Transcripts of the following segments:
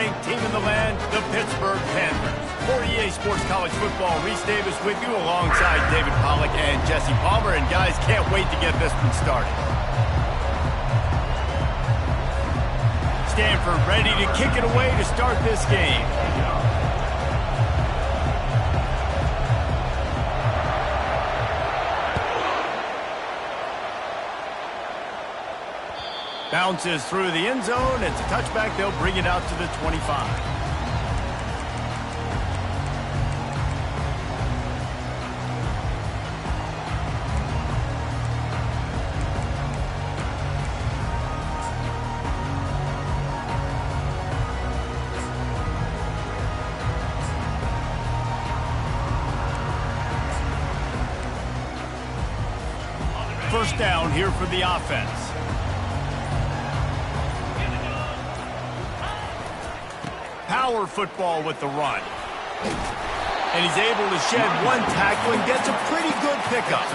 ranked team in the land, the Pittsburgh Panthers. For EA Sports College Football, Reese Davis with you alongside David Pollack and Jesse Palmer. And guys, can't wait to get this one started. Stanford ready to kick it away to start this game. Bounces through the end zone. It's a touchback. They'll bring it out to the 25. First down here for the offense. Power football with the run. And he's able to shed one tackle and gets a pretty good pickup.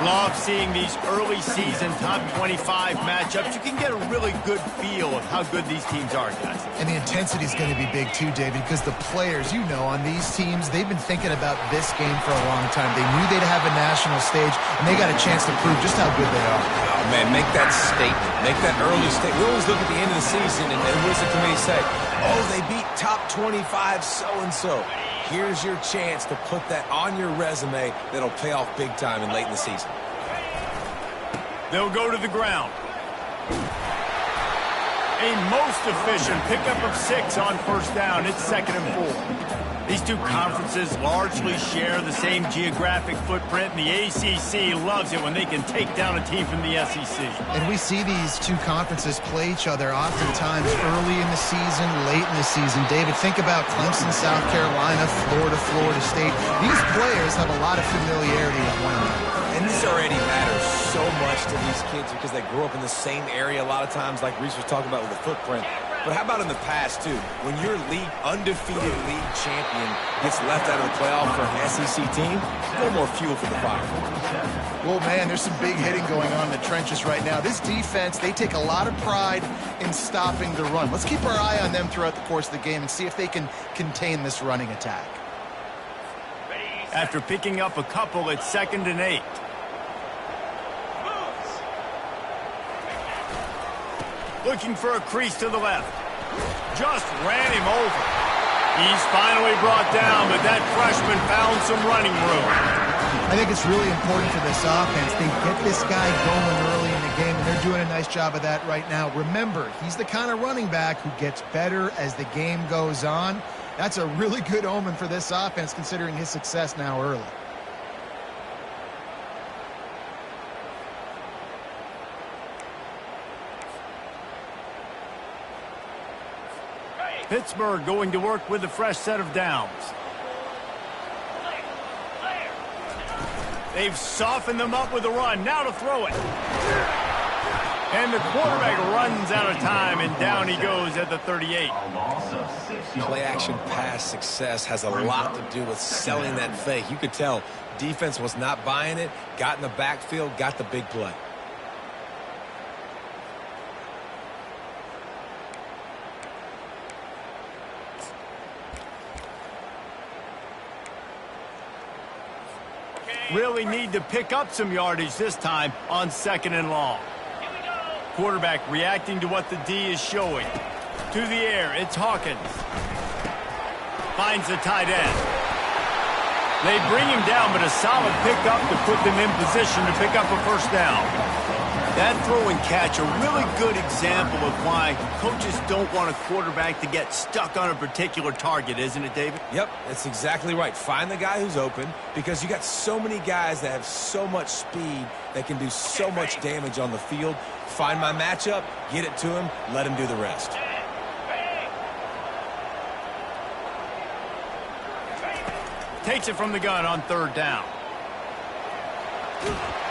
Love seeing these early season top 25 matchups. You can get a really good feel of how good these teams are, guys. And the intensity is going to be big too, David, because the players, you know, on these teams, they've been thinking about this game for a long time. They knew they'd have a national stage, and they got a chance to prove just how good they are. Oh, man, make that statement. Make that early statement. We always look at the end of the season, and what does the committee say? Oh, they beat top 25 so-and-so. Here's your chance to put that on your resume that'll pay off big time and late in the season. They'll go to the ground. A most efficient pickup of 6 on first down. It's 2nd and 4. These two conferences largely share the same geographic footprint, and the ACC loves it when they can take down a team from the SEC. And we see these two conferences play each other oftentimes early in the season, late in the season. David, think about Clemson, South Carolina, Florida, Florida State. These players have a lot of familiarity with one another. And this already matters so much to these kids because they grew up in the same area a lot of times, like Reese was talking about with the footprint. But how about in the past, too? When your undefeated league champion gets left out of the playoff for an SEC team, a little more fuel for the fire. Well, man, there's some big hitting going on in the trenches right now. This defense, they take a lot of pride in stopping the run. Let's keep our eye on them throughout the course of the game and see if they can contain this running attack. After picking up a couple, it's 2nd and 8. Looking for a crease to the left. Just ran him over. He's finally brought down, but that freshman found some running room. I think it's really important for this offense. They get this guy going early in the game, and they're doing a nice job of that right now. Remember, he's the kind of running back who gets better as the game goes on. That's a really good omen for this offense, considering his success now early. Pittsburgh going to work with a fresh set of downs. They've softened them up with a run. Now to throw it. And the quarterback runs out of time, and down he goes at the 38. Play-action pass success has a lot to do with selling that fake. You could tell defense was not buying it, got in the backfield, got the big play. Really need to pick up some yardage this time on 2nd and long. Quarterback reacting to what the D is showing. To the air, it's Hawkins. Finds the tight end. They bring him down, but a solid pickup to put them in position to pick up a first down. That throw and catch, a really good example of why coaches don't want a quarterback to get stuck on a particular target, isn't it, David? Yep, that's exactly right. Find the guy who's open because you got so many guys that have so much speed that can do so much damage on the field. Find my matchup, get it to him, let him do the rest. Takes it from the gun on 3rd down.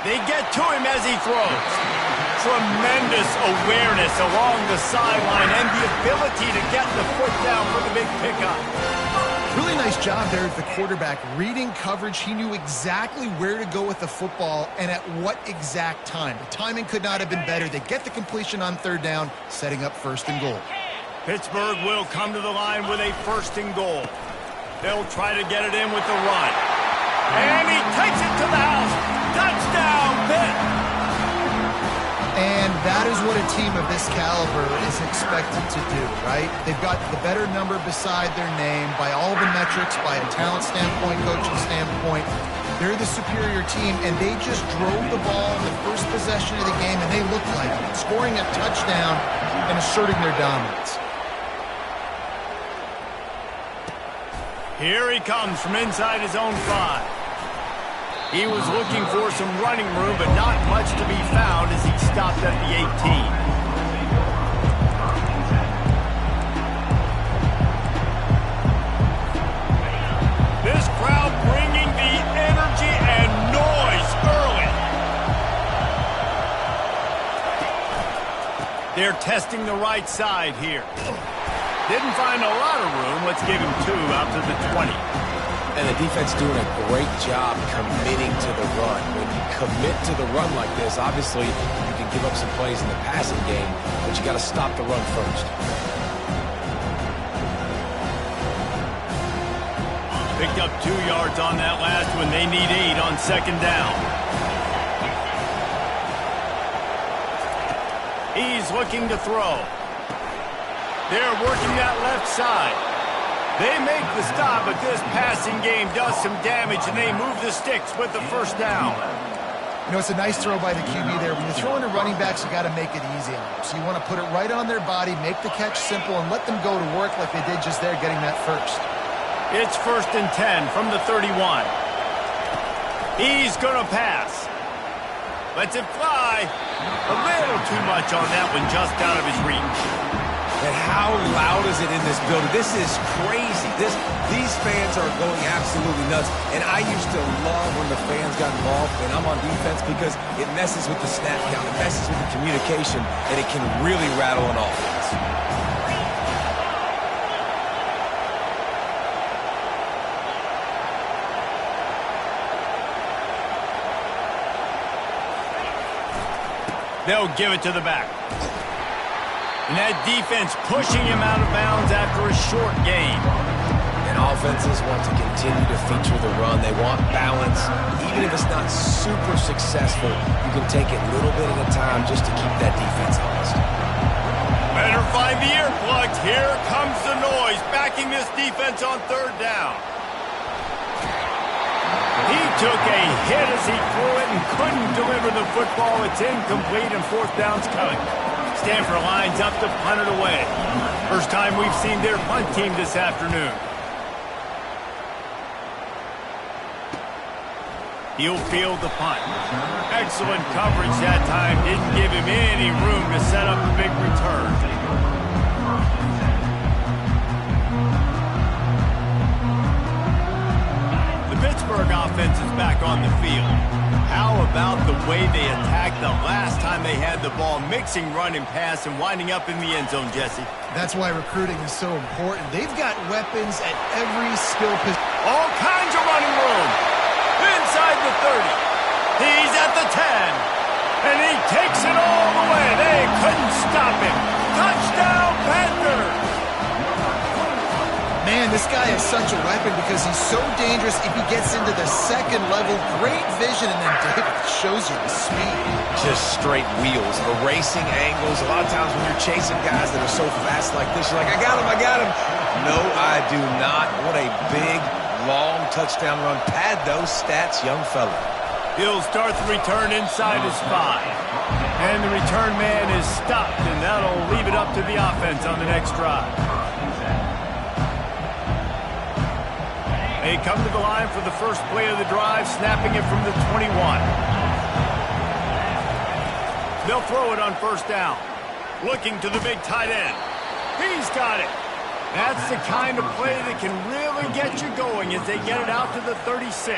They get to him as he throws. Tremendous awareness along the sideline and the ability to get the foot down for the big pickup. Really nice job there at the quarterback. Reading coverage, he knew exactly where to go with the football and at what exact time. The timing could not have been better. They get the completion on 3rd down, setting up 1st and goal. Pittsburgh will come to the line with a 1st and goal. They'll try to get it in with the run. And he takes it to the house. Touchdown, Pitt! And that is what a team of this caliber is expected to do, right? They've got the better number beside their name by all the metrics, by a talent standpoint, coaching standpoint. They're the superior team, and they just drove the ball in the first possession of the game, and they looked like it, scoring a touchdown and asserting their dominance. Here he comes from inside his own 5. He was looking for some running room, but not much to be found as he stopped at the 18. This crowd bringing the energy and noise early. They're testing the right side here. Didn't find a lot of room. Let's give him 2 out to the 20. And the defense doing a great job committing to the run. When you commit to the run like this, obviously you can give up some plays in the passing game, but you got to stop the run first. Picked up 2 yards on that last one. They need 8 on 2nd down. He's looking to throw. They're working that left side. They make the stop, but this passing game does some damage, and they move the sticks with the 1st down. You know, it's a nice throw by the QB there. When you're throwing to running backs, you got to make it easy on them. So you want to put it right on their body, make the catch simple, and let them go to work like they did just there, getting that 1st. It's 1st and 10 from the 31. He's going to pass. Lets it fly. A little too much on that one, just out of his reach. And how loud is it in this building? This is crazy. These fans are going absolutely nuts. And I used to love when the fans got involved, and I'm on defense because it messes with the snap count, it messes with the communication, and it can really rattle an offense. They'll give it to the back. And that defense pushing him out of bounds after a short gain. And offenses want to continue to feature the run. They want balance. Even if it's not super successful, you can take it little bit at a time just to keep that defense honest. Better find the earplugs. Here comes the noise, backing this defense on 3rd down. He took a hit as he threw it and couldn't deliver the football. It's incomplete, and 4th down's coming. Stanford lines up to punt it away. First time we've seen their punt team this afternoon. He'll field the punt. Excellent coverage that time. Didn't give him any room to set up a big return. The Pittsburgh offense is back on the field. How about the way they attacked the last time they had the ball, mixing run and pass and winding up in the end zone, Jesse? That's why recruiting is so important. They've got weapons at every skill position. All kinds of running room. Inside the 30. He's at the 10. And he takes it all the way. They couldn't stop him. Touchdown, Panthers! Man, this guy is such a weapon because he's so dangerous if he gets into the 2nd level. Great vision, and then David shows you the speed. Just straight wheels, erasing angles. A lot of times when you're chasing guys that are so fast like this, you're like, I got him. No, I do not. What a big, long touchdown run. Pad those stats, young fella. He'll start the return inside his 5. And the return man is stopped, and that'll leave it up to the offense on the next drive. They come to the line for the first play of the drive, snapping it from the 21. They'll throw it on 1st down. Looking to the big tight end. He's got it. That's the kind of play that can really get you going as they get it out to the 36.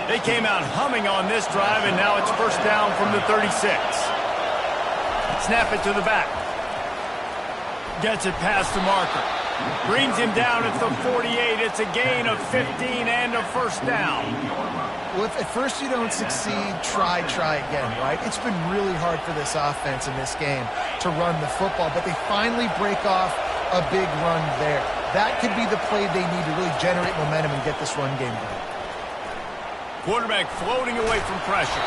They came out humming on this drive, and now it's 1st down from the 36. Snap it to the back. Gets it past the marker. Brings him down at the 48. It's a gain of 15 and a 1st down. Well, if at first you don't succeed, try again, right? It's been really hard for this offense in this game to run the football, but they finally break off a big run there. That could be the play they need to really generate momentum and get this run game going. Quarterback floating away from pressure.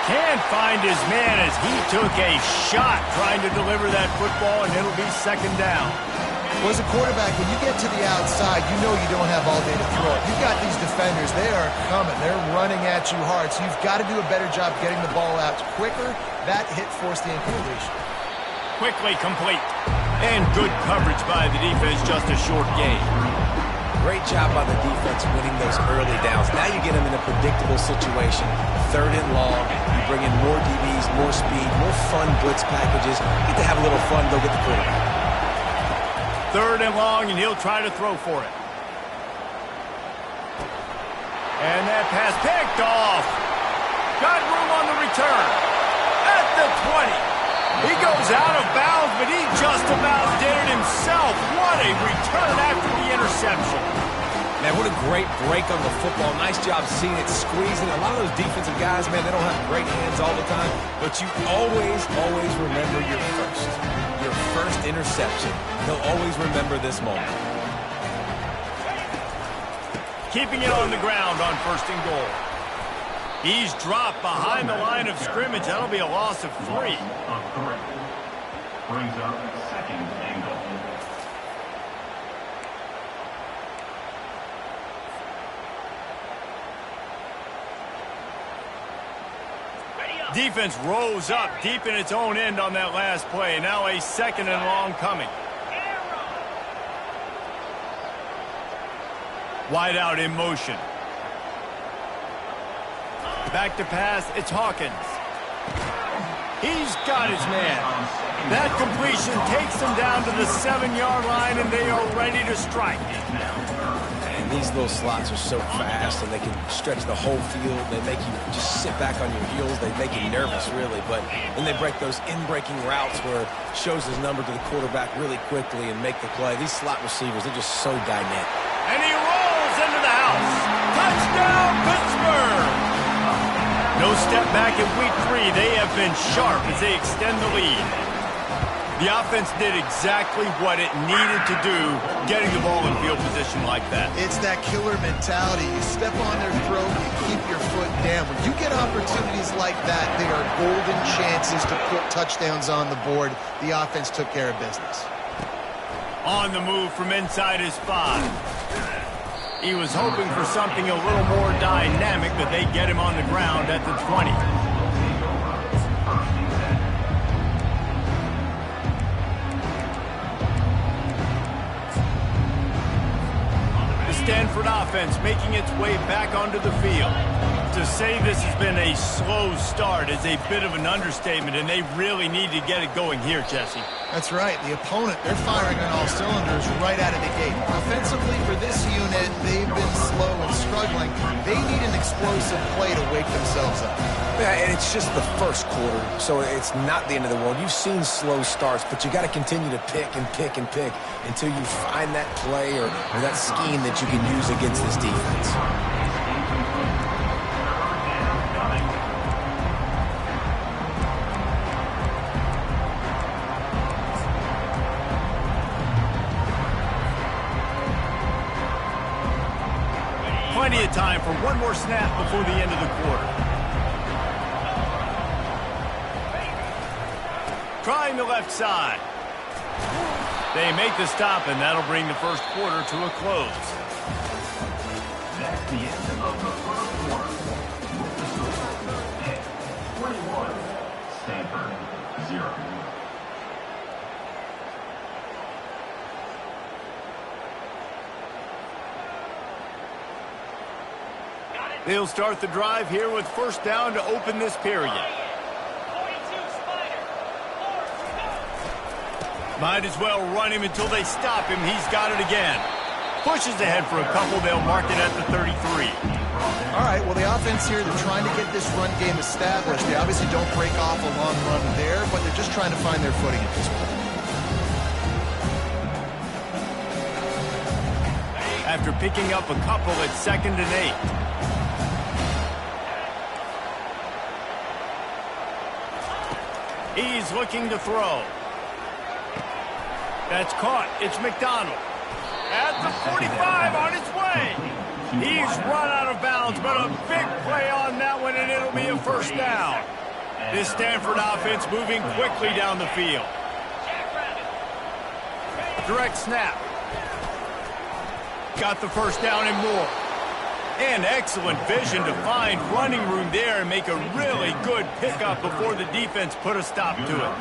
Can't find his man as he took a shot trying to deliver that football, and it'll be second down. Well, as a quarterback, when you get to the outside, you know you don't have all day to throw it. You've got these defenders. They are coming. They're running at you hard, so you've got to do a better job getting the ball out quicker. That hit forced the incompletion. Quickly complete. And good coverage by the defense, just a short gain. Great job by the defense winning those early downs. Now you get them in a predictable situation. 3rd and long. You bring in more DBs, more speed, more fun blitz packages. You get to have a little fun, go get the quarterback. 3rd and long, and he'll try to throw for it. And that pass picked off. Got room on the return. At the 20. He goes out of bounds, but he just about did it himself. What a return after the interception. Man, what a great break on the football. Nice job seeing it squeezing. A lot of those defensive guys, man, they don't have great hands all the time, but you always remember your first interception. They'll always remember this moment. Keeping it on the ground on 1st and goal. He's dropped behind the line of scrimmage. That'll be a loss of 3. Brings up 2nd and goal. Defense rose up deep in its own end on that last play. Now a 2nd and long coming. Wide out in motion. Back to pass, it's Hawkins. He's got his man. That completion takes them down to the 7-yard line, and they are ready to strike. And these little slots are so fast, and they can stretch the whole field. They make you just sit back on your heels. They make you nervous, really. But then they break those in-breaking routes where it shows his number to the quarterback really quickly and make the play. These slot receivers, they're just so dynamic. And he rolls into the house. Touchdown, Pittsburgh! No step back in week 3. They have been sharp as they extend the lead. The offense did exactly what it needed to do, getting the ball in field position like that. It's that killer mentality. You step on their throat, you keep your foot down. When you get opportunities like that, they are golden chances to put touchdowns on the board. The offense took care of business. On the move from inside his 5. He was hoping for something a little more dynamic, but they get him on the ground at the 20. The Stanford offense making its way back onto the field. To say this has been a slow start is a bit of an understatement, and they really need to get it going here, Jesse. That's right. The opponent, they're firing on all cylinders right out of the gate. Offensively, for this unit, they've been slow and struggling. They need an explosive play to wake themselves up. Yeah, and it's just the first quarter, so it's not the end of the world. You've seen slow starts, but you got to continue to pick and pick and pick until you find that play or that scheme that you can use against this defense. Plenty of time for one more snap before the end of the quarter. Trying the left side. They make the stop, and that'll bring the first quarter to a close. That's the end of the first quarter. With the score, 21, Stanford 0. They'll start the drive here with first down to open this period. Might as well run him until they stop him. He's got it again. Pushes ahead for a couple. They'll mark it at the 33. All right, well, the offense here, they're trying to get this run game established. They obviously don't break off a long run there, but they're just trying to find their footing at this point. After picking up a couple at 2nd and 8. He's looking to throw. That's caught. It's McDonald. At the 45 on his way. He's run out of bounds, but a big play on that one, and it'll be a first down. This Stanford offense moving quickly down the field. Direct snap. Got the first down and more. And excellent vision to find running room there and make a really good pickup before the defense put a stop to it.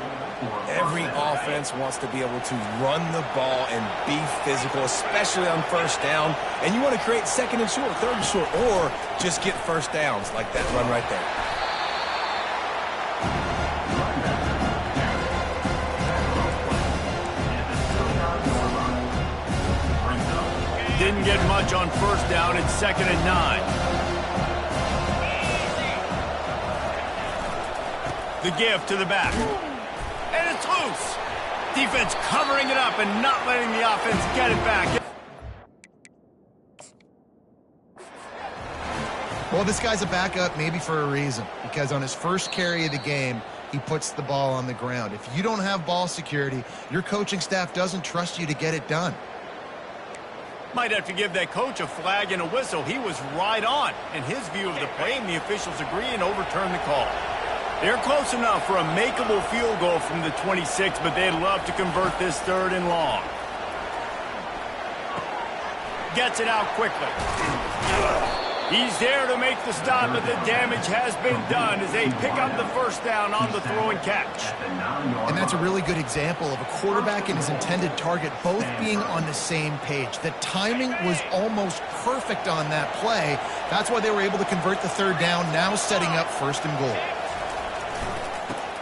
Every offense wants to be able to run the ball and be physical, especially on first down. And you want to create second and short, third and short, or just get first downs like that run right there. Didn't get much on first down. It's 2nd and 9. The give to the back. And it's loose. Defense covering it up and not letting the offense get it back. Well, this guy's a backup maybe for a reason, because on his first carry of the game, he puts the ball on the ground. If you don't have ball security, your coaching staff doesn't trust you to get it done. Might have to give that coach a flag and a whistle. He was right on in his view of the play, and the officials agree and overturn the call. They're close enough for a makeable field goal from the 26, but they'd love to convert this 3rd and long. Gets it out quickly. He's there to make the stop, but the damage has been done as they pick up the first down on the throw and catch. And that's a really good example of a quarterback and his intended target both being on the same page. The timing was almost perfect on that play. That's why they were able to convert the 3rd down, now setting up 1st and goal.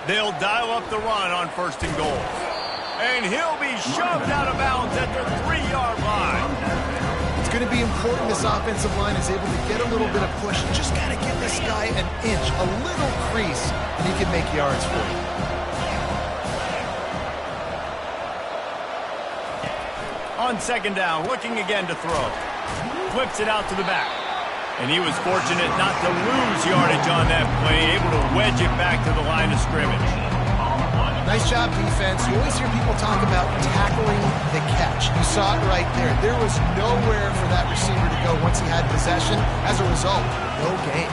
They'll dial up the run on 1st and goal. And he'll be shoved out of bounds at the 3-yard line. It's going to be important this offensive line is able to get a little bit of push. You just got to give this guy an inch, a little crease, and he can make yards for you. On 2nd down, looking again to throw. Flips it out to the back. And he was fortunate not to lose yardage on that play, able to wedge it back to the line of scrimmage. Nice job, defense. You always hear people talk about tackling the catch. You saw it right there. There was nowhere for that receiver to go once he had possession. As a result, no gain.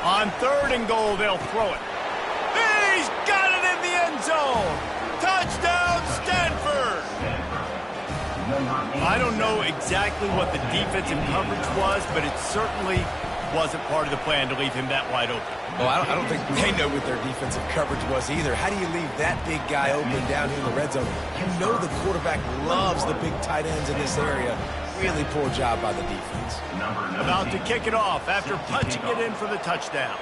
On 3rd and goal, they'll throw it. He's got it in the end zone. Touchdown, Stanford. I don't know exactly what the defensive coverage was, but it certainly wasn't part of the plan to leave him that wide open. Well, I don't think they know what their defensive coverage was either. How do you leave that big guy open down here in the red zone? You know the quarterback loves the big tight ends in this area. Really poor job by the defense. About to kick it off after punching it in for the touchdown.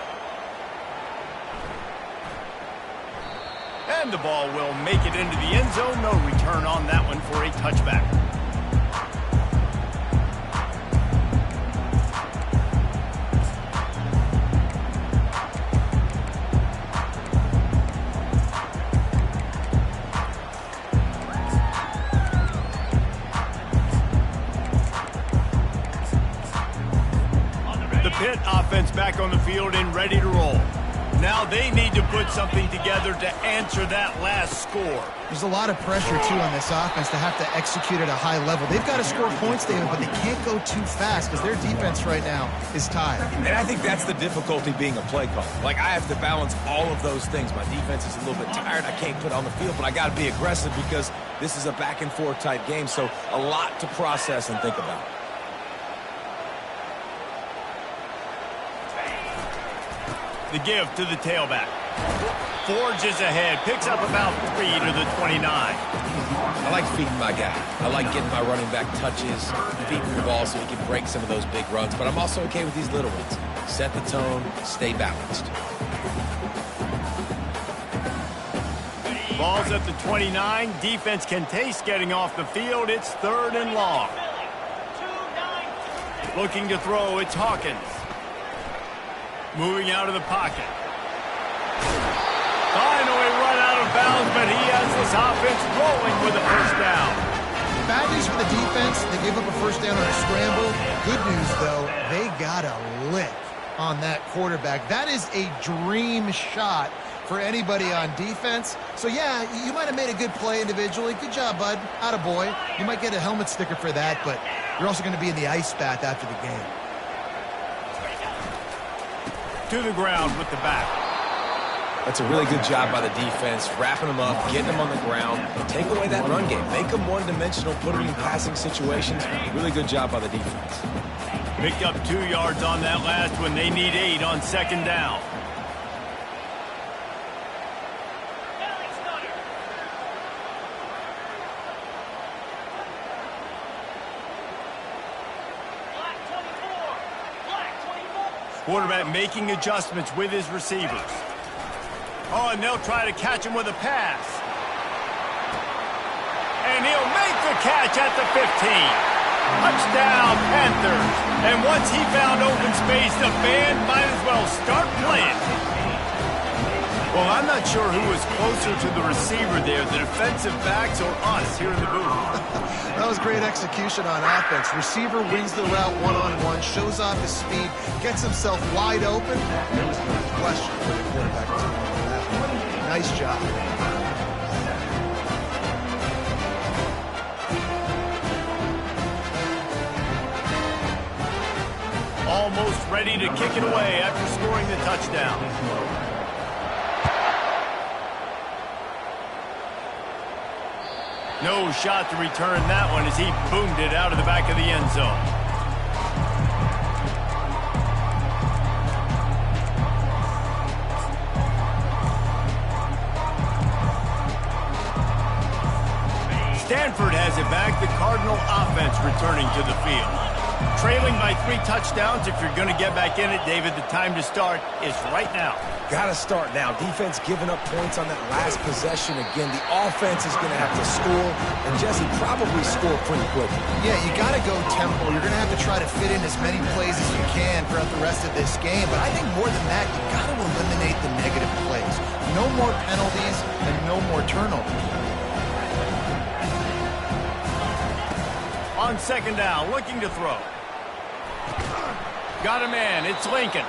And the ball will make it into the end zone. No return on that one for a touchback. Pitt offense back on the field and ready to roll. Now they need to put something together to answer that last score. There's a lot of pressure, too, on this offense to have to execute at a high level. They've got to score points, David, but they can't go too fast because their defense right now is tired. And I think that's the difficulty being a play caller. Like, I have to balance all of those things. My defense is a little bit tired. I can't put it on the field, but I got to be aggressive because this is a back-and-forth type game, so a lot to process and think about. The give to the tailback. Forges ahead, picks up about 3 to the 29. I like feeding my guy. I like getting my running back touches, feeding the ball so he can break some of those big runs, but I'm also okay with these little ones. Set the tone, stay balanced. Ball's at the 29. Defense can taste getting off the field. It's 3rd and long. Looking to throw, it's Hawkins. Moving out of the pocket. Finally run out of bounds, but he has this offense rolling with a first down. Bad news for the defense. They gave up a first down on a scramble. Good news, though, they got a lick on that quarterback. That is a dream shot for anybody on defense. So, yeah, you might have made a good play individually. Good job, bud. Attaboy. You might get a helmet sticker for that, but you're also going to be in the ice bath after the game. To the ground with the back. That's a really good job by the defense, wrapping them up, getting them on the ground, take away that run game. Make them one-dimensional, put them in passing situations. Really good job by the defense. Picked up 2 yards on that last one. They need 8 on second down. Quarterback making adjustments with his receivers. Oh, and they'll try to catch him with a pass. And he'll make the catch at the 15. Touchdown, Panthers. And once he found open space, the band might as well start playing. Well, I'm not sure who was closer to the receiver there, the defensive backs or us here in the booth. That was great execution on offense. Receiver wins the route one-on-one, shows off his speed, gets himself wide open. There was no question where the quarterback was going on that one. Nice job. Almost ready to kick it away after scoring the touchdown. No shot to return that one as he boomed it out of the back of the end zone. Stanford has it back, the Cardinal offense returning to the field. Trailing by 3 touchdowns. If you're going to get back in it, David, the time to start is right now. Got to start now. Defense giving up points on that last possession. Again, the offense is going to have to score, and Jesse probably score pretty quickly. Yeah, you got to go tempo. You're going to have to try to fit in as many plays as you can throughout the rest of this game. But I think more than that, you got to eliminate the negative plays. No more penalties and no more turnovers. On second down, looking to throw. Got a man, it's Lincoln.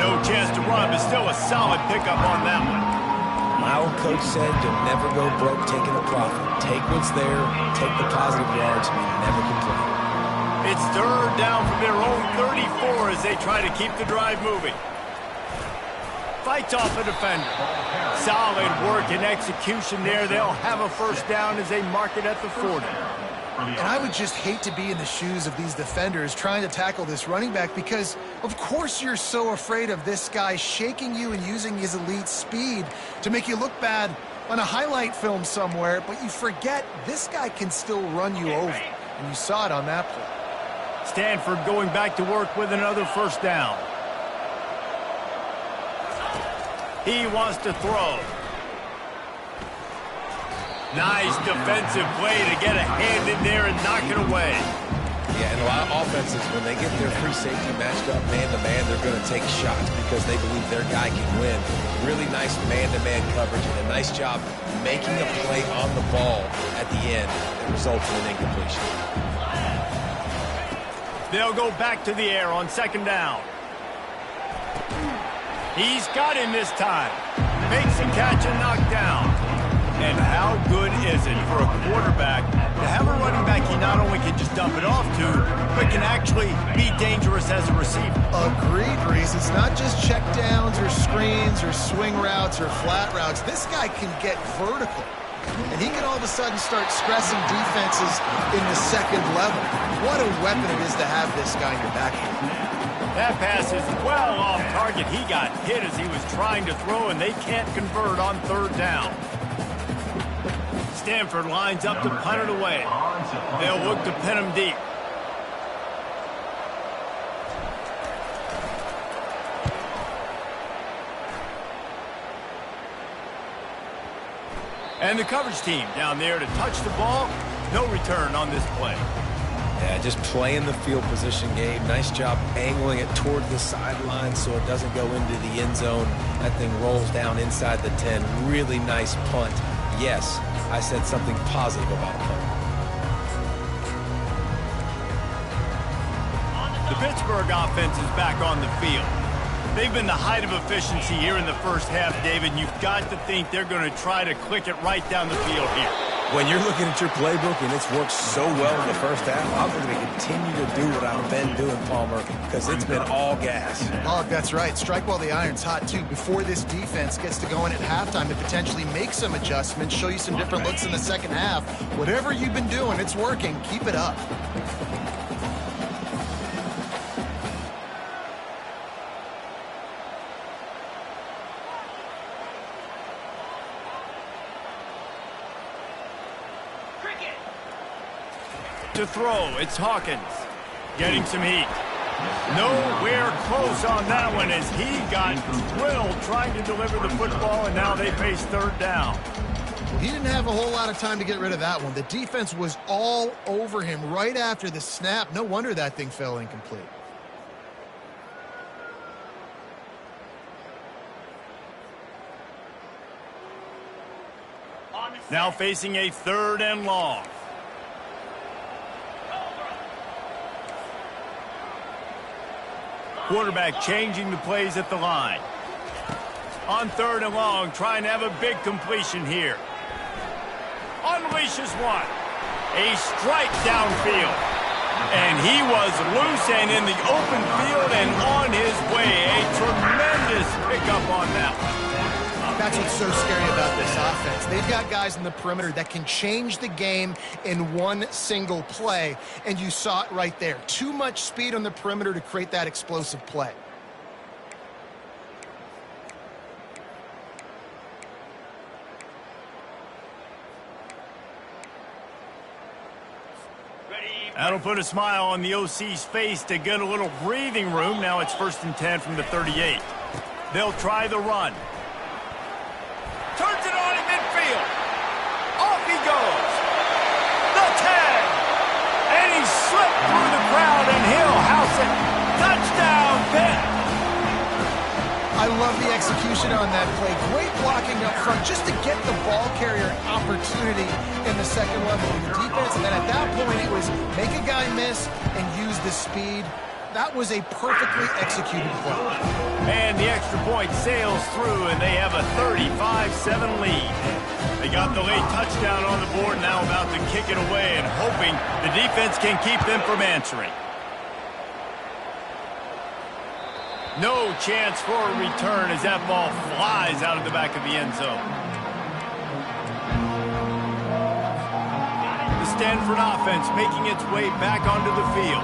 No chance to run, but still a solid pickup on that one. My old coach said you'll never go broke taking a profit. Take what's there, take the positive yards, and never complain. It's third down from their own 34 as they try to keep the drive moving. Fights off a defender. Solid work and execution there. They'll have a first down as they mark it at the 40. And I would just hate to be in the shoes of these defenders trying to tackle this running back because, of course, you're so afraid of this guy shaking you and using his elite speed to make you look bad on a highlight film somewhere, but you forget this guy can still run you over, and you saw it on that play. Stanford going back to work with another first down. He wants to throw. Nice defensive play to get a hand in there and knock it away. Yeah, and a lot of offenses, when they get their free safety matched up man-to-man, they're going to take shots because they believe their guy can win. Really nice man-to-man coverage and a nice job making a play on the ball at the end that results in an incompletion. They'll go back to the air on second down. He's got him this time. Makes a catch and knocked down. And how good is it for a quarterback to have a running back he not only can just dump it off to, but can actually be dangerous as a receiver? Agreed, Reese. It's not just check downs or screens or swing routes or flat routes. This guy can get vertical. And he can all of a sudden start stressing defenses in the second level. What a weapon it is to have this guy in your backfield. That pass is well off target. He got hit as he was trying to throw, and they can't convert on third down. Stanford lines up to punt it away. They'll look to pin him deep. And the coverage team down there to touch the ball. No return on this play. Yeah, just playing the field position game. Nice job angling it toward the sideline so it doesn't go into the end zone. That thing rolls down inside the 10. Really nice punt. Yes, I said something positive about a punt. The Pittsburgh offense is back on the field. They've been the height of efficiency here in the first half, David. You've got to think they're going to try to click it right down the field here. When you're looking at your playbook and it's worked so well in the first half, I'm going to continue to do what I've been doing, Palmer, because it's been all gas. Oh, that's right. Strike while the iron's hot, too. Before this defense gets to go in at halftime to potentially make some adjustments, show you some different looks in the second half. Whatever you've been doing, it's working. Keep it up. To throw, it's Hawkins. Getting some heat. Nowhere close on that one as he got drilled trying to deliver the football, and now they face third down. Well, he didn't have a whole lot of time to get rid of that one. The defense was all over him right after the snap. No wonder that thing fell incomplete. Now facing a third and long. Quarterback changing the plays at the line. On third and long, trying to have a big completion here. Unleashes one. A strike downfield. And he was loose and in the open field and on his way. A tremendous pickup on that one. That's what's so scary about this offense. They've got guys in the perimeter that can change the game in one single play, and you saw it right there. Too much speed on the perimeter to create that explosive play. That'll put a smile on the OC's face to get a little breathing room. Now it's 1st and 10 from the 38. They'll try the run. Turns it on in midfield. Off he goes. The 10. And he slipped through the crowd, and he'll house it. Touchdown, Pitt. I love the execution on that play. Great blocking up front just to get the ball carrier an opportunity in the second level of the defense. And then at that point, it was make a guy miss and use the speed. That was a perfectly executed play. And the extra point sails through, and they have a 35-7 lead. They got the late touchdown on the board, now about to kick it away and hoping the defense can keep them from answering. No chance for a return as that ball flies out of the back of the end zone. The Stanford offense making its way back onto the field.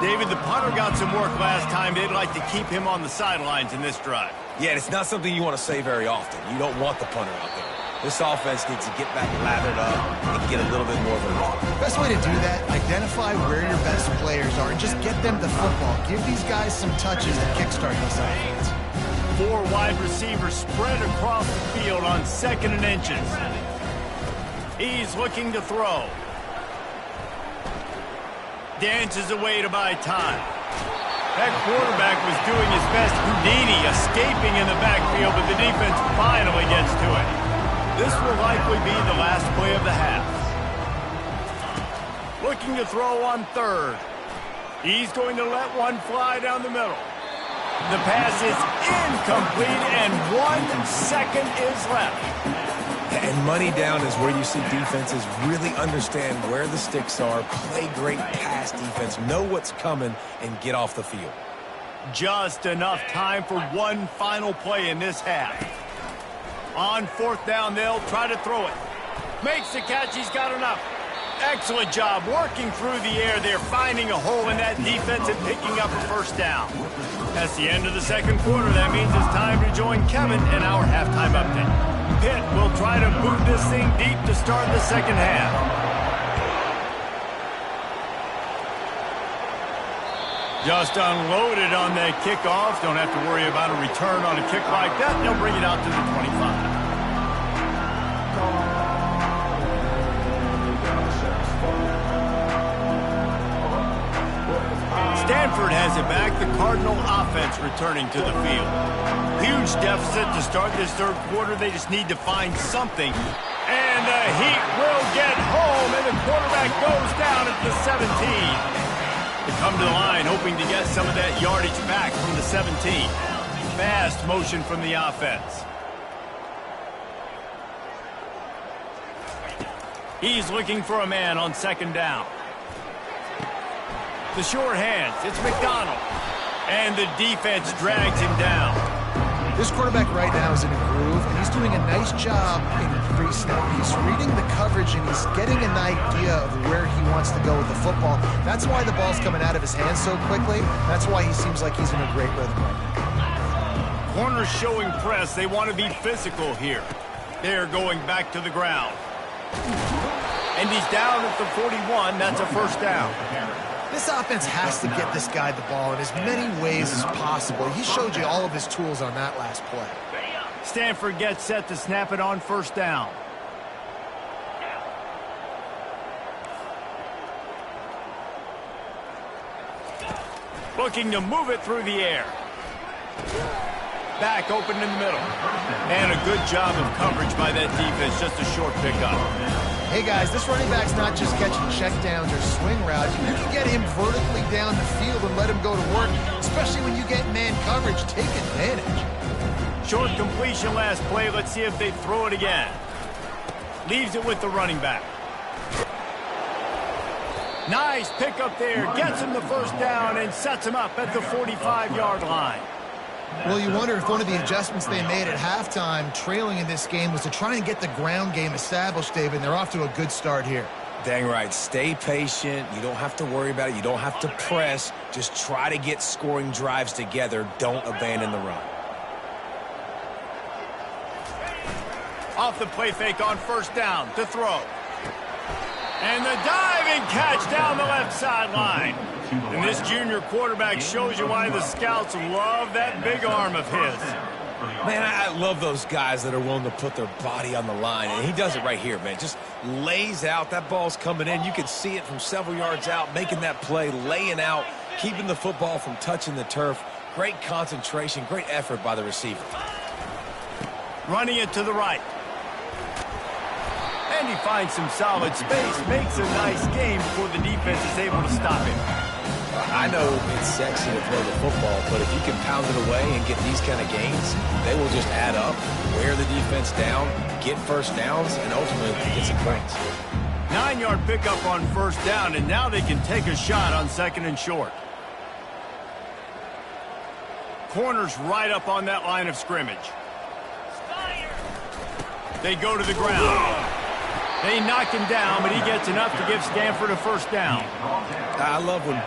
David, the punter got some work last time. They'd like to keep him on the sidelines in this drive. Yeah, it's not something you want to say very often. You don't want the punter out there. This offense needs to get back lathered up and get a little bit more of a run. Best way to do that, identify where your best players are and just get them the football. Give these guys some touches to kickstart this offense. 4 wide receivers spread across the field on 2nd and inches. He's looking to throw. Dances away to buy time. That quarterback was doing his best Houdini, escaping in the backfield, but the defense finally gets to it. This will likely be the last play of the half. Looking to throw on third. He's going to let one fly down the middle. The pass is incomplete, and 1 second is left. And money down is where you see defenses really understand where the sticks are, play great pass defense, know what's coming, and get off the field. Just enough time for one final play in this half. On 4th down, they'll try to throw it. Makes the catch, he's got enough. Excellent job working through the air. They're finding a hole in that defense and picking up a 1st down. That's the end of the second quarter. That means it's time to join Kevin in our halftime update. Pitt will try to boot this thing deep to start the second half. Just unloaded on that kickoff. Don't have to worry about a return on a kick like that. They'll bring it out to the 25. Stanford has it back. The Cardinal offense returning to the field. Huge deficit to start this third quarter. They just need to find something. And the Heat will get home, and the quarterback goes down at the 17. They come to the line hoping to get some of that yardage back from the 17. fast motion from the offense. He's looking for a man on second down. The short hands, it's McDonald. And the defense drags him down. This quarterback right now is in a groove, and he's doing a nice job in pre-snap. He's reading the coverage, and he's getting an idea of where he wants to go with the football. That's why the ball's coming out of his hands so quickly. That's why he seems like he's in a great rhythm right now. Corners showing press. They want to be physical here. They're going back to the ground. And he's down at the 41. That's a first down. This offense has to get this guy the ball in as many ways as possible. He showed you all of his tools on that last play. Stanford gets set to snap it on first down. Looking to move it through the air. Back open in the middle. And a good job of coverage by that defense. Just a short pickup. Hey guys, this running back's not just catching checkdowns or swing routes. You can get him vertically down the field and let him go to work, especially when you get man coverage. Take advantage. Short completion last play. Let's see if they throw it again. Leaves it with the running back. Nice pickup there. Gets him the first down and sets him up at the 45-yard line. Well, you wonder if one of the adjustments they made at halftime, trailing in this game, was to try and get the ground game established, David, and they're off to a good start here. Dang right. Stay patient. You don't have to worry about it. You don't have to press. Just try to get scoring drives together. Don't abandon the run. Off the play fake on first down to throw. And the diving catch down the left sideline. And this junior quarterback shows you why the scouts love that big arm of his. Man, I love those guys that are willing to put their body on the line. And he does it right here, man. Just lays out. That ball's coming in. You can see it from several yards out, making that play, laying out, keeping the football from touching the turf. Great concentration, great effort by the receiver. Running it to the right. And he finds some solid space, makes a nice game before the defense is able to stop him. I know it's sexy to throw the football, but if you can pound it away and get these kind of gains, they will just add up, wear the defense down, get first downs, and ultimately get some points. 9-yard pickup on first down, and now they can take a shot on second and short. Corners right up on that line of scrimmage. They go to the ground. They knock him down, but he gets enough to give Stanford a first down. I love when...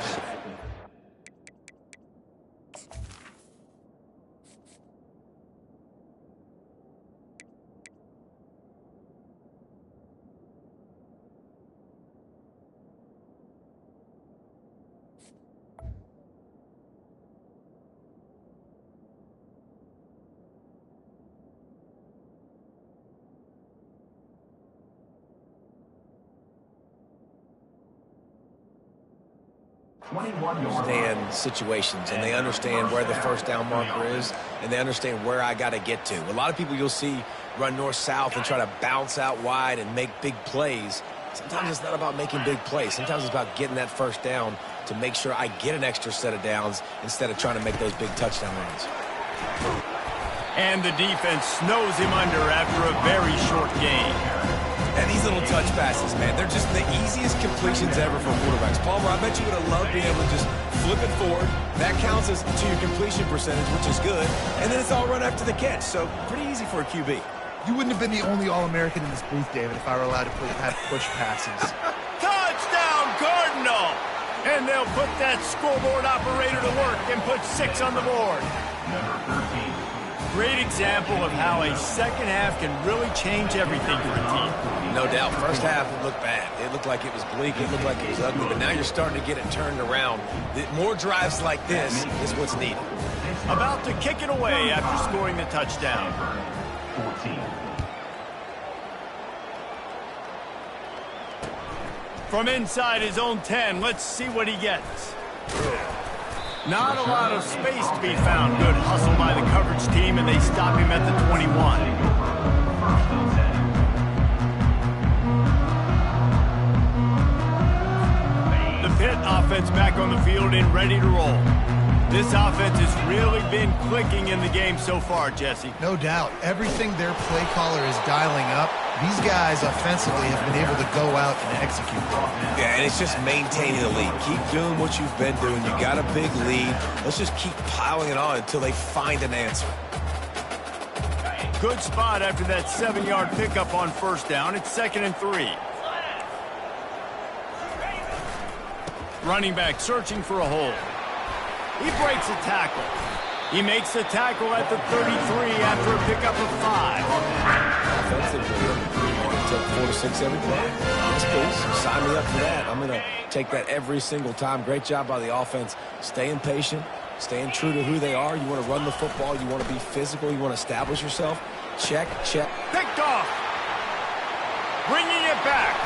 understand situations, and they understand where the first down marker is, and they understand where I got to get to. A lot of people you'll see run north-south and try to bounce out wide and make big plays. Sometimes it's not about making big plays. Sometimes it's about getting that first down to make sure I get an extra set of downs instead of trying to make those big touchdown runs. And the defense snows him under after a very short game. And these little touch passes, man, they're just the easiest completions ever for quarterbacks. Palmer, I bet you would have loved being able to just flip it forward. That counts as to your completion percentage, which is good. And then it's all run after the catch, so pretty easy for a QB. You wouldn't have been the only All-American in this booth, David, if I were allowed to have push passes. Touchdown, Cardinal! And they'll put that scoreboard operator to work and put 6 on the board. Number 13. Great example of how a second half can really change everything for a team. No doubt. First half, it looked bad. It looked like it was bleak. It looked like it was ugly. But now you're starting to get it turned around. More drives like this is what's needed. About to kick it away after scoring the touchdown. 14. From inside his own 10, let's see what he gets. Not a lot of space to be found. Good hustle by the coverage team, and they stop him at the 21. The Pitt offense back on the field and ready to roll. This offense has really been clicking in the game so far, Jesse. No doubt. Everything their play caller is dialing up, these guys offensively have been able to go out and execute. Yeah, and it's just maintaining the lead. Keep doing what you've been doing. You got a big lead. Let's just keep piling it on until they find an answer. Good spot after that 7-yard pickup on first down. It's 2nd and 3. Running back searching for a hole. He breaks a tackle. He makes a tackle at the 33 after a pickup of 5. Offensively, you want to take 4 to 6 every play? Yes, please. Sign me up for that. I'm going to take that every single time. Great job by the offense. Staying patient, staying true to who they are. You want to run the football. You want to be physical. You want to establish yourself. Check, check. Picked off. Bringing it back.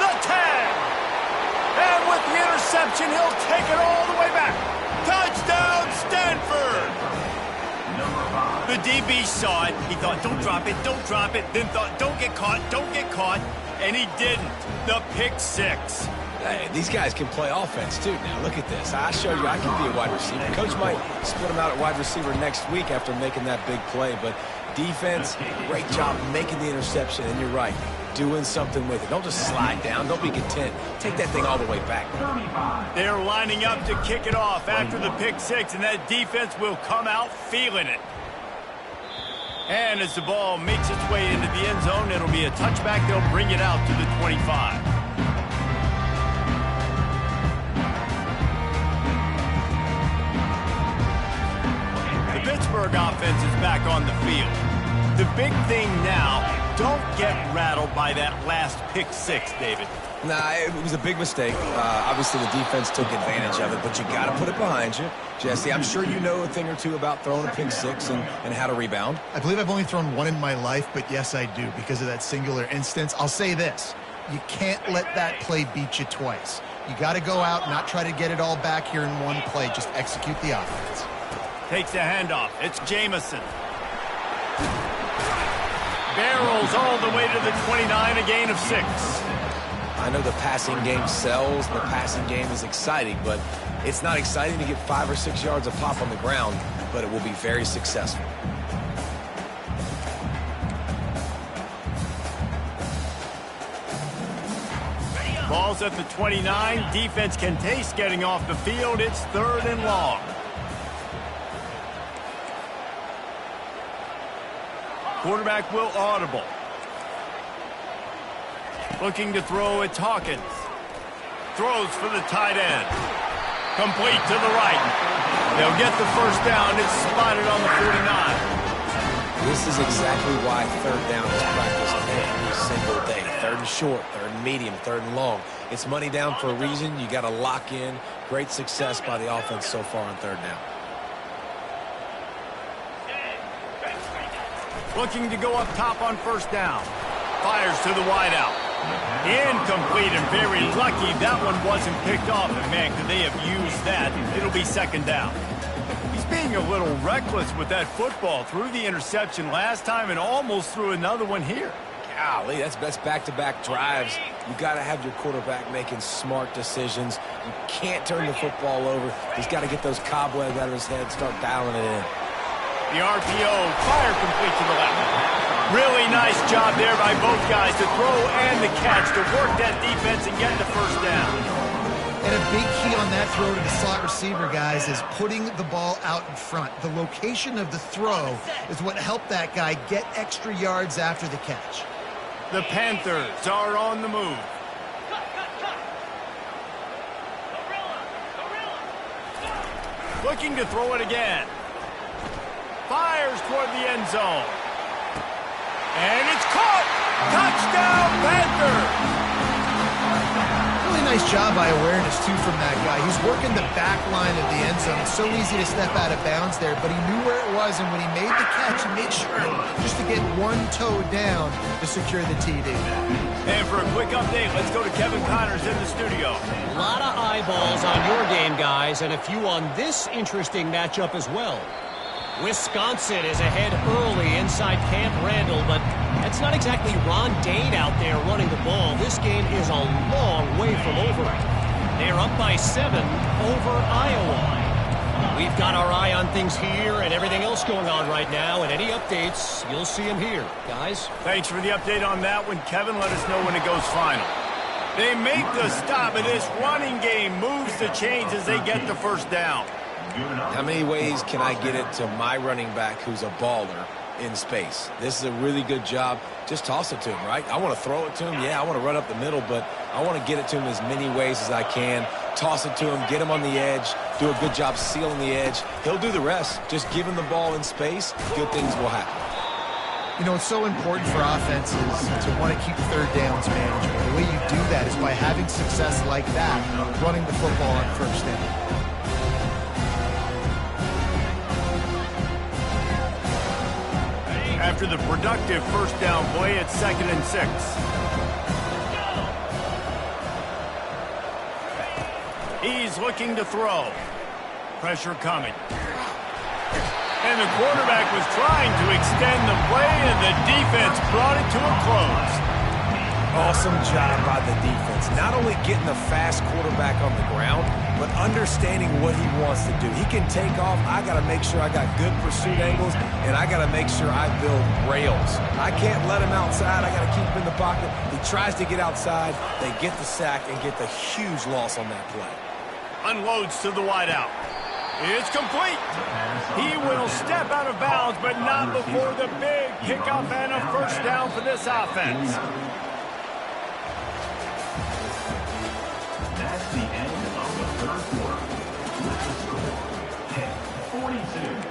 The tag. And with the interception, he'll take it all the way back. Touchdown, Stanford! The DB saw it. He thought, don't drop it, don't drop it. Then thought, don't get caught, don't get caught. And he didn't. The pick 6. Hey, these guys can play offense, too. Now, look at this. I showed you I can be a wide receiver. Coach might split him out at wide receiver next week after making that big play. But defense, great job making the interception. And you're right, doing something with it. Don't just slide down. Don't be content. Take that thing all the way back. They're lining up to kick it off after the pick 6, and that defense will come out feeling it. And as the ball makes its way into the end zone, it'll be a touchback. They'll bring it out to the 25. The Pittsburgh offense is back on the field. The big thing now, don't get rattled by that last pick 6, David. Nah, it was a big mistake. Obviously, the defense took advantage of it, but you got to put it behind you. Jesse, I'm sure you know a thing or two about throwing a pick 6 and how to rebound. I believe I've only thrown one in my life, but yes, I do because of that singular instance. I'll say this. You can't let that play beat you twice. You got to go out, not try to get it all back here in one play. Just execute the offense. Takes the handoff. It's Jamison. Barrels all the way to the 29, a gain of 6. I know the passing game sells, the passing game is exciting, but it's not exciting to get 5 or 6 yards of pop on the ground, but it will be very successful. Ball's at the 29. Defense can taste getting off the field. It's 3rd and long. Quarterback will audible. Looking to throw, it's Hawkins. Throws for the tight end. Complete to the right. They'll get the first down. It's spotted on the 49. This is exactly why 3rd down is practiced every single day. 3rd and short, 3rd and medium, 3rd and long. It's money down for a reason. You got to lock in. Great success by the offense so far on 3rd down. Looking to go up top on first down. Fires to the wideout. Incomplete and very lucky that one wasn't picked off. And man, could they have used that? It'll be 2nd down. He's being a little reckless with that football. Threw the interception last time and almost threw another one here. Golly, that's back-to-back drives. You got to have your quarterback making smart decisions. You can't turn the football over. He's got to get those cobwebs out of his head, start dialing it in. The RPO, fire complete to the left. Really nice job there by both guys to throw and the catch to work that defense and get the first down. And a big key on that throw to the slot receiver, guys, is putting the ball out in front. The location of the throw is what helped that guy get extra yards after the catch. The Panthers are on the move. Looking to throw it again. Fires toward the end zone. And it's caught! Touchdown, Panthers! Really nice job by awareness, too, from that guy. He's working the back line of the end zone. It's so easy to step out of bounds there, but he knew where it was, and when he made the catch, he made sure just to get one toe down to secure the TD. And for a quick update, let's go to Kevin Connors in the studio. A lot of eyeballs on your game, guys, and a few on this interesting matchup as well. Wisconsin is ahead early inside Camp Randall, but that's not exactly Ron Dane out there running the ball. This game is a long way from over. They're up by 7 over Iowa. We've got our eye on things here and everything else going on right now, and any updates, you'll see them here. Guys? Thanks for the update on that one, Kevin. Let us know when it goes final. They make the stop, and this running game moves the chains as they get the first down. How many ways can I get it to my running back who's a baller in space? This is a really good job. Just toss it to him, right? I want to throw it to him. Yeah, I want to run up the middle, but I want to get it to him as many ways as I can. Toss it to him, get him on the edge, do a good job sealing the edge. He'll do the rest. Just give him the ball in space, good things will happen. You know, it's so important for offenses to want to keep third downs manageable. The way you do that is by having success like that, running the football on first down. After the productive first down play, it's 2nd and 6. He's looking to throw. Pressure coming. And the quarterback was trying to extend the play, and the defense brought it to a close. Awesome job by the defense. Not only getting the fast quarterback on the ground, but understanding what he wants to do. He can take off. I got to make sure I got good pursuit angles, and I got to make sure I build rails. I can't let him outside. I got to keep him in the pocket. He tries to get outside. They get the sack and get the huge loss on that play. Unloads to the wideout. It's complete. He will step out of bounds, but not before the big kickoff and a first down for this offense. That's the end of the third quarter. With the score, 10-42.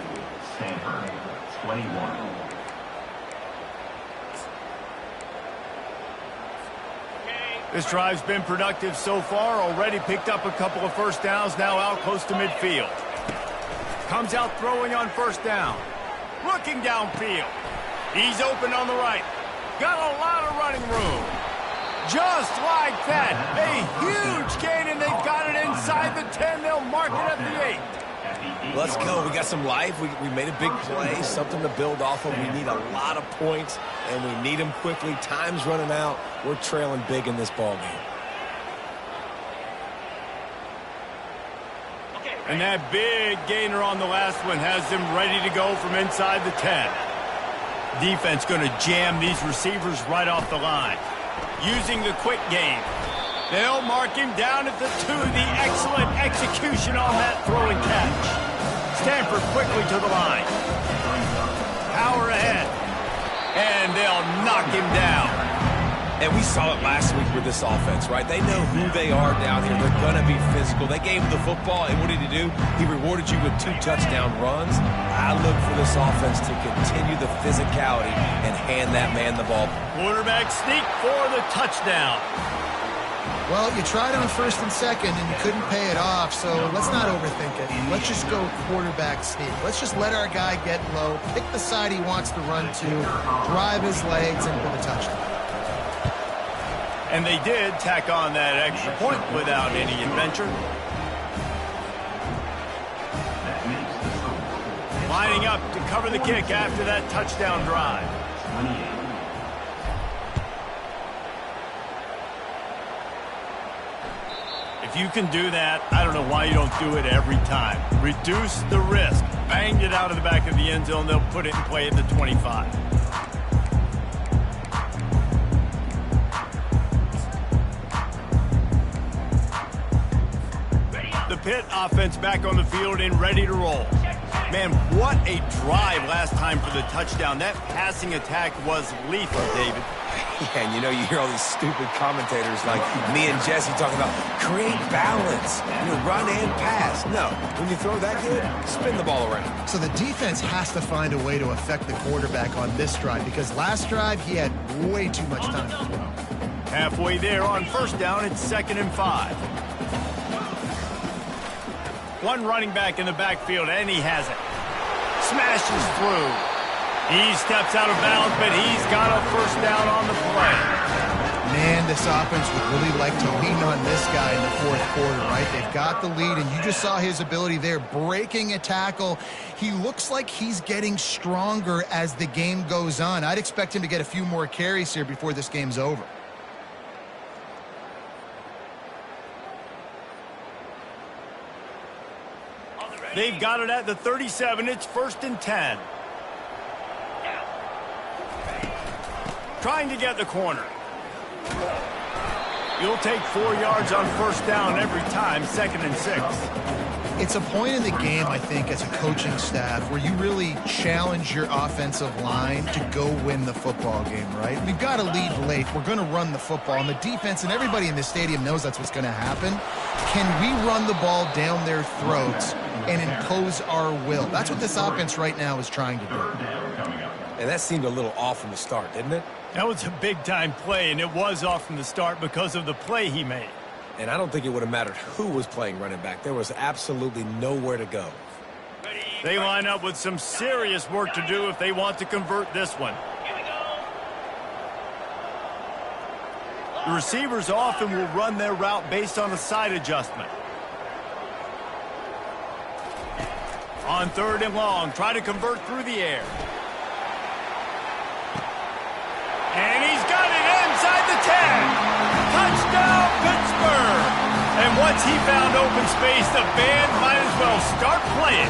Stanford, 21. This drive's been productive so far. Already picked up a couple of first downs, now out close to midfield. Comes out throwing on first down. Looking downfield. He's open on the right. Got a lot of running room. Just like that. A huge gain, and they've got it inside the 10. They'll mark it at the 8. Let's go. We got some life. We made a big play, something to build off of. We need a lot of points, and we need them quickly. Time's running out. We're trailing big in this ball game. And that big gainer on the last one has them ready to go from inside the 10. Defense going to jam these receivers right off the line. Using the quick game. They'll mark him down at the 2. The excellent execution on that throw and catch. Stanford quickly to the line. Power ahead. And they'll knock him down. And we saw it last week with this offense, right? They know who they are down here. They're going to be physical. They gave him the football, and what did he do? He rewarded you with 2 touchdown runs. I look for this offense to continue the physicality and hand that man the ball. Quarterback sneak for the touchdown. Well, you tried on 1st and 2nd, and you couldn't pay it off, so let's not overthink it. Let's just go quarterback sneak. Let's just let our guy get low, pick the side he wants to run to, drive his legs, and for the touchdown. And they did tack on that extra point without any adventure. Lining up to cover the kick after that touchdown drive. If you can do that, I don't know why you don't do it every time. Reduce the risk. Banged it out of the back of the end zone. They'll put it in play at the 25. The Pitt offense back on the field and ready to roll. Man, what a drive last time for the touchdown. That passing attack was lethal, David. Yeah, and you hear all these stupid commentators like me and Jesse talking about create balance, run and pass. No, when you throw that good, spin the ball around. So the defense has to find a way to affect the quarterback on this drive because last drive he had way too much time to throw. Halfway there on first down, it's 2nd and 5. One running back in the backfield, and he has it. Smashes through. He steps out of bounds, but he's got a first down on the play. Man, this offense would really like to lean on this guy in the 4th quarter, right? They've got the lead, and you just saw his ability there, breaking a tackle. He looks like he's getting stronger as the game goes on. I'd expect him to get a few more carries here before this game's over. They've got it at the 37. It's 1st and 10. Trying to get the corner. You'll take 4 yards on 1st down every time, 2nd and 6. It's a point in the game, I think, as a coaching staff where you really challenge your offensive line to go win the football game, right? We've got to lead late. We're going to run the football. And the defense and everybody in the stadium knows that's what's going to happen. Can we run the ball down their throats and impose our will? That's what this offense right now is trying to do. And that seemed a little off from the start, didn't it? That was a big-time play, and it was off from the start because of the play he made. And I don't think it would have mattered who was playing running back. There was absolutely nowhere to go. They line up with some serious work to do if they want to convert this one. The receivers often will run their route based on a side adjustment. On 3rd and long, try to convert through the air. And he's got it inside the 10. Touchdown, Pittsburgh! And once he found open space, the band might as well start playing.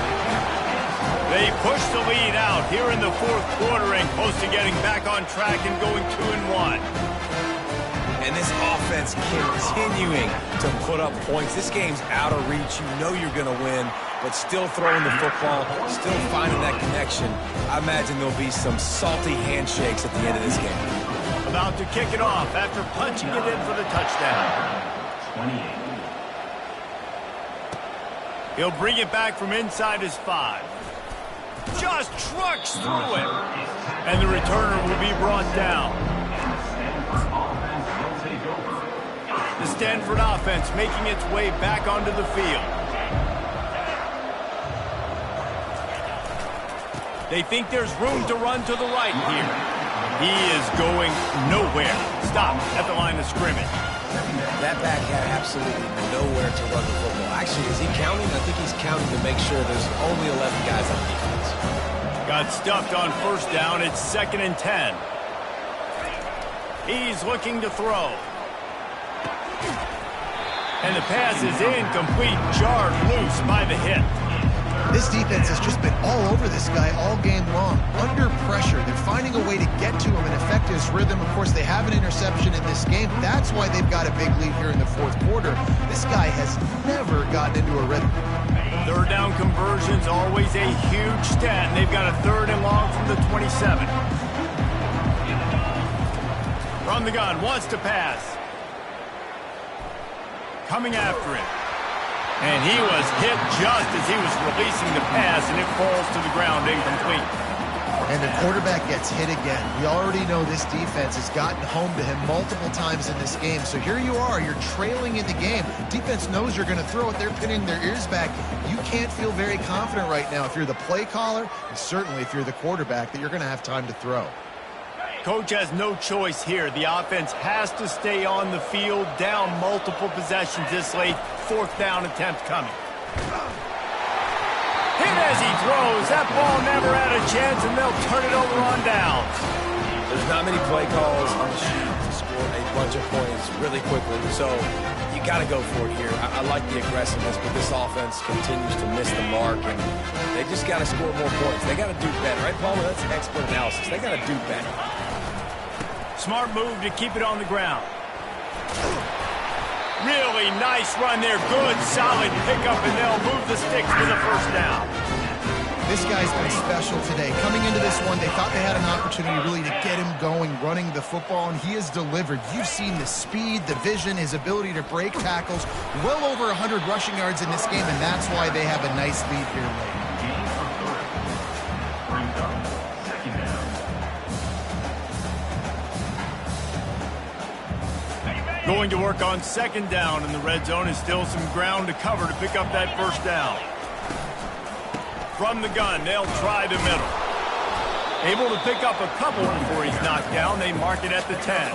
They push the lead out here in the 4th quarter and close to getting back on track and going 2-1. And this offense continuing to put up points. This game's out of reach. You know you're going to win, but still throwing the football, still finding that connection. I imagine there'll be some salty handshakes at the end of this game. About to kick it off after punching it in for the touchdown. 28. He'll bring it back from inside his 5. Just trucks through it. And the returner will be brought down. The Stanford offense making its way back onto the field. They think there's room to run to the right here. He is going nowhere. Stop at the line of scrimmage. That back had absolutely nowhere to run the football. Actually, is he counting? I think he's counting to make sure there's only 11 guys on defense. Got stuffed on 1st down. It's 2nd and 10. He's looking to throw. And the pass is incomplete, jarred loose by the hit. This defense has just been all over this guy all game long. Under pressure, they're finding a way to get to him and affect his rhythm. Of course, they have an interception in this game. That's why they've got a big lead here in the 4th quarter. This guy has never gotten into a rhythm. 3rd down conversion's always a huge stat, and they've got a 3rd and long from the 27. From the gun, wants to pass. Coming after him. And he was hit just as he was releasing the pass, and it falls to the ground incomplete. And the quarterback gets hit again. We already know this defense has gotten home to him multiple times in this game. So here you are, you're trailing in the game. Defense knows you're going to throw it. They're pinning their ears back. You can't feel very confident right now if you're the play caller, and certainly if you're the quarterback, that you're going to have time to throw. Coach has no choice here. The offense has to stay on the field, down multiple possessions this late. 4th down attempt coming. Hit as he throws. That ball never had a chance, and they'll turn it over on downs. There's not many play calls on the sheet to score a bunch of points really quickly, so you got to go for it here. I like the aggressiveness, but this offense continues to miss the mark, and they just got to score more points. They got to do better, right, Palmer? That's expert analysis. They got to do better. Smart move to keep it on the ground. Really nice run there. Good, solid pickup, and they'll move the sticks for the 1st down. This guy's been special today. Coming into this one, they thought they had an opportunity really to get him going, running the football, and he has delivered. You've seen the speed, the vision, his ability to break tackles. Well over 100 rushing yards in this game, and that's why they have a nice lead here late. Going to work on 2nd down in the red zone, and still some ground to cover to pick up that 1st down. From the gun, they'll try the middle. Able to pick up a couple before he's knocked down. They mark it at the 10.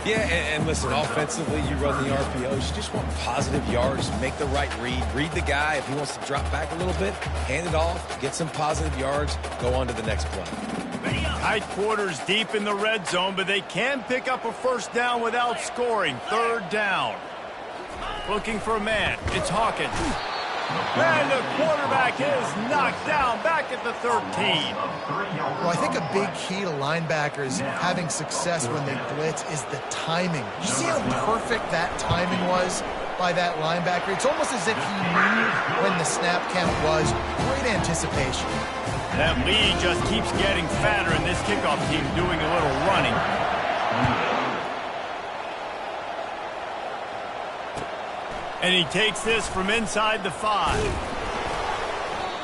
Yeah, and listen, offensively, you run the RPOs. You just want positive yards, make the right read the guy. If he wants to drop back a little bit, hand it off, get some positive yards, go on to the next play. Tight quarters deep in the red zone, but they can pick up a 1st down without scoring. 3rd down. Looking for a man. It's Hawkins. And the quarterback is knocked down back at the 13. Well, I think a big key to linebackers having success when they blitz is the timing. You see how perfect that timing was by that linebacker? It's almost as if he knew when the snap count was. Great anticipation. That lead just keeps getting fatter, and this kickoff team doing a little running. And he takes this from inside the 5.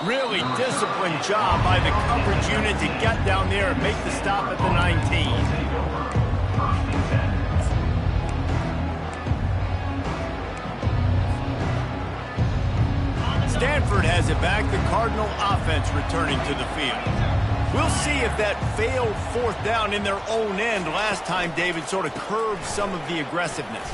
Really disciplined job by the coverage unit to get down there and make the stop at the 19. Stanford has it back, the Cardinal offense returning to the field. We'll see if that failed 4th down in their own end last time, David, sort of curbed some of the aggressiveness.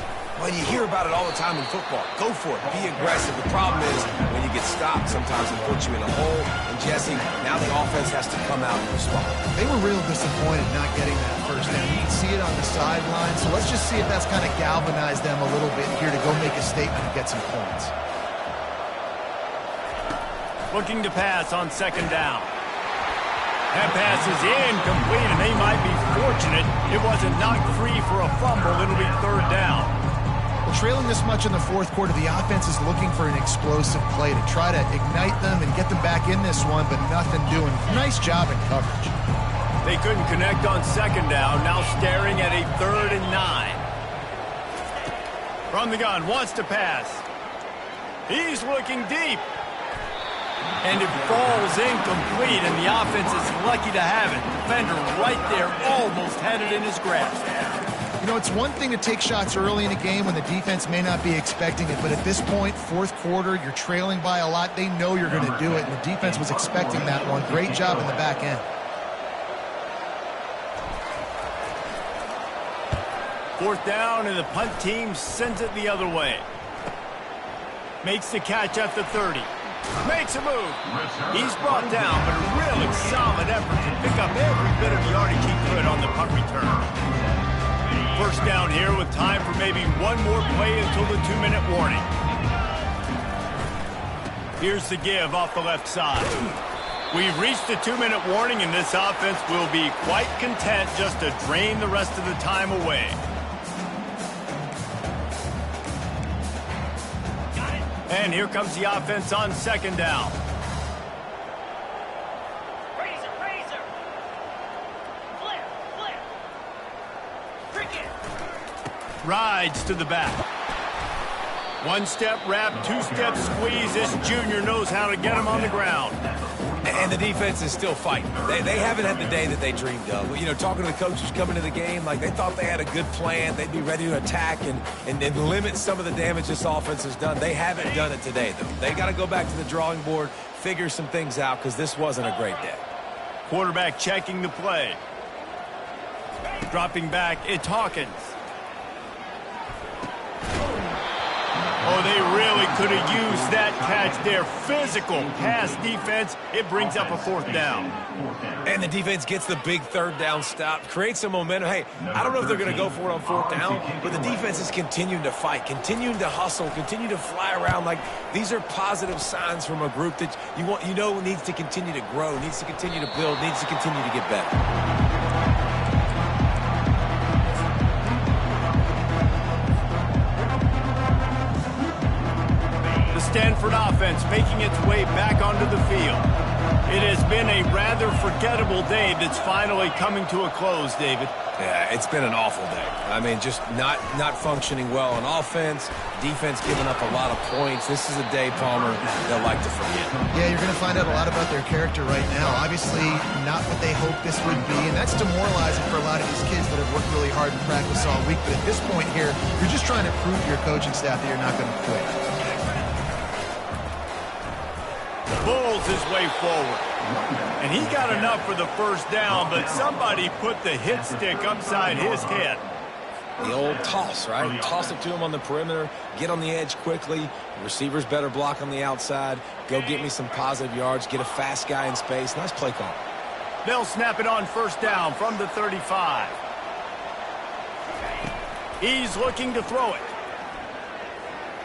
Well, you hear about it all the time in football. Go for it. Be aggressive. The problem is when you get stopped, sometimes it puts you in a hole. And, Jesse, now the offense has to come out and respond. They were real disappointed not getting that 1st down. You can see it on the sideline. So let's just see if that's kind of galvanized them a little bit here to go make a statement and get some points. Looking to pass on 2nd down. That pass is incomplete, and they might be fortunate it wasn't knocked free for a fumble. It'll be 3rd down. Well, trailing this much in the 4th quarter, the offense is looking for an explosive play to try to ignite them and get them back in this one, but nothing doing. Nice job in coverage. They couldn't connect on 2nd down, now staring at a 3rd and 9. From the gun, wants to pass. He's looking deep. And it falls incomplete, and the offense is lucky to have it. Defender right there almost had it in his grasp. You know, it's one thing to take shots early in a game when the defense may not be expecting it, but at this point, 4th quarter, you're trailing by a lot. They know you're going to do it, and the defense was expecting that one. Great job in the back end. 4th down, and the punt team sends it the other way. Makes the catch at the 30. Makes a move. He's brought down, but a really solid effort to pick up every bit of yardage he could on the punt return. 1st down here with time for maybe one more play until the 2-minute warning. Here's the give off the left side. We've reached the 2-minute warning, and this offense will be quite content just to drain the rest of the time away. And here comes the offense on 2nd down. Razor. Flip. Cricket. Rides to the back. 1-step wrap, 2-step squeeze. This junior knows how to get him on the ground. And the defense is still fighting. They haven't had the day that they dreamed of. You know, talking to the coaches coming to the game, like they thought they had a good plan. They'd be ready to attack and limit some of the damage this offense has done. They haven't done it today, though. They got to go back to the drawing board, figure some things out, because this wasn't a great day. Quarterback checking the play. Dropping back, it's Hawkins. Oh, they really could have used that catch there. Physical pass defense. It brings up a 4th down. And the defense gets the big 3rd down stop, creates some momentum. Hey, I don't know if they're going to go for it on 4th down, but the defense is continuing to fight, continuing to hustle, continue to fly around. Like, these are positive signs from a group that you know needs to continue to grow, needs to continue to build, needs to continue to get better. Stanford offense making its way back onto the field. It has been a rather forgettable day that's finally coming to a close, David. Yeah, it's been an awful day. I mean, just not functioning well on offense, defense giving up a lot of points. This is a day, Palmer, they'll like to forget. Yeah, you're going to find out a lot about their character right now. Obviously, not what they hoped this would be, and that's demoralizing for a lot of these kids that have worked really hard in practice all week. But at this point here, you're just trying to prove to your coaching staff that you're not going to quit. Bulls his way forward. And he got enough for the 1st down, but somebody put the hit stick upside his head. The old toss, right? Toss it to him on the perimeter, get on the edge quickly. Receivers better block on the outside. Go get me some positive yards, get a fast guy in space. Nice play call. They'll snap it on 1st down from the 35. He's looking to throw it.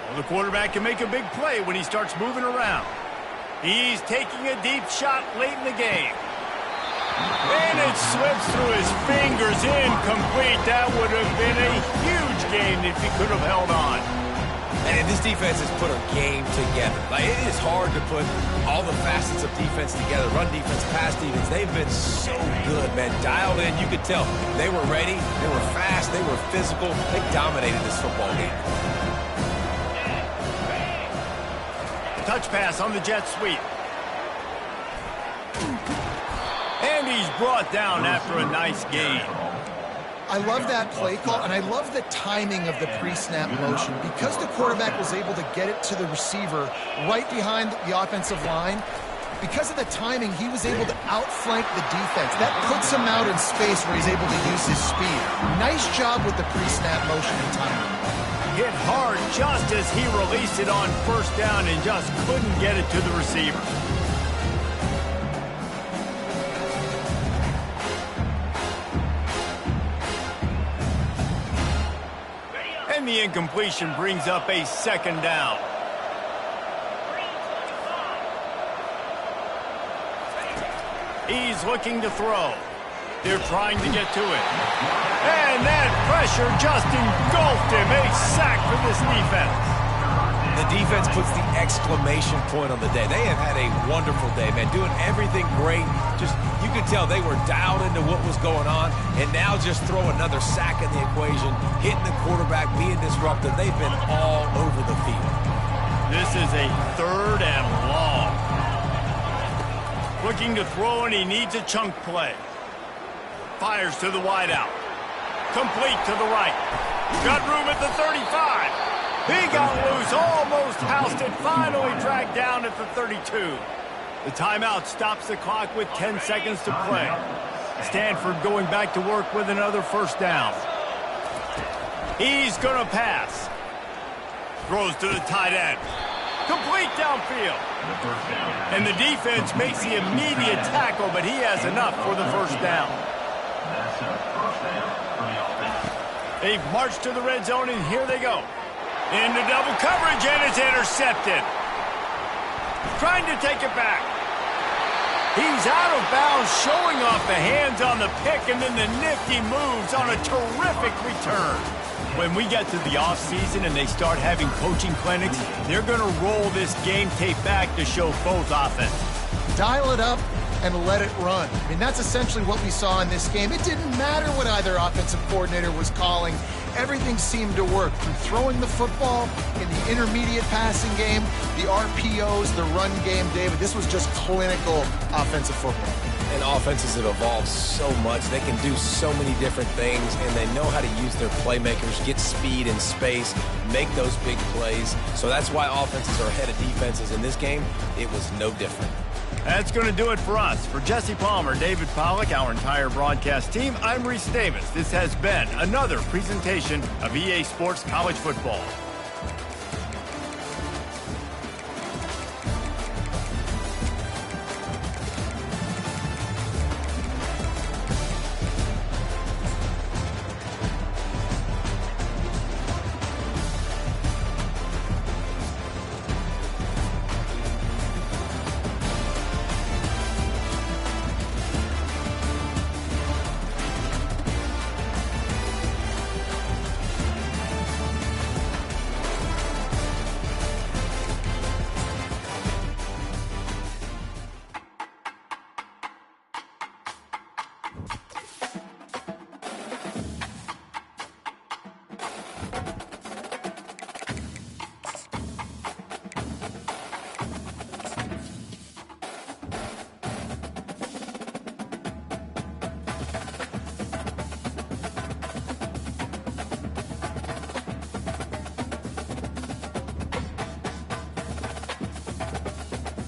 Well, the quarterback can make a big play when he starts moving around. He's taking a deep shot late in the game. And it slips through his fingers, incomplete. That would have been a huge game if he could have held on. And this defense has put a game together. Like, it is hard to put all the facets of defense together. Run defense, pass defense. They've been so good, man. Dialed in. You could tell they were ready. They were fast. They were physical. They dominated this football game. Touch pass on the jet sweep. And he's brought down after a nice gain. I love that play call, and I love the timing of the pre-snap motion. Because the quarterback was able to get it to the receiver right behind the offensive line, because of the timing, he was able to outflank the defense. That puts him out in space where he's able to use his speed. Nice job with the pre-snap motion and timing. Hit hard just as he released it on first down and just couldn't get it to the receiver. And the incompletion brings up a second down. He's looking to throw. They're trying to get to it. And that pressure just engulfed him. A sack for this defense. The defense puts the exclamation point on the day. They have had a wonderful day, man. Doing everything great. Just, you could tell they were dialed into what was going on. And now just throw another sack in the equation. Hitting the quarterback, being disruptive. They've been all over the field. This is a 3rd and long. Looking to throw, and he needs a chunk play. Fires to the wideout. Complete to the right. Got room at the 35. He got loose, almost housed it, finally dragged down at the 32. The timeout stops the clock with 10 seconds to play. Stanford going back to work with another first down. He's going to pass. Throws to the tight end. Complete downfield. And the defense makes the immediate tackle, but he has enough for the first down. They've marched to the red zone, and here they go. Into double coverage, and it's intercepted. Trying to take it back. He's out of bounds, showing off the hands on the pick, and then the nifty moves on a terrific return. When we get to the offseason and they start having coaching clinics, they're going to roll this game tape back to show both offenses. Dial it up and let it run. I mean, that's essentially what we saw in this game. It didn't matter what either offensive coordinator was calling. Everything seemed to work through throwing the football in the intermediate passing game, the RPOs, the run game, David. This was just clinical offensive football. And offenses have evolved so much. They can do so many different things, and they know how to use their playmakers, get speed and space, make those big plays. So that's why offenses are ahead of defenses. In this game, it was no different. That's going to do it for us. For Jesse Palmer, David Pollack, our entire broadcast team, I'm Reese Davis. This has been another presentation of EA Sports College Football.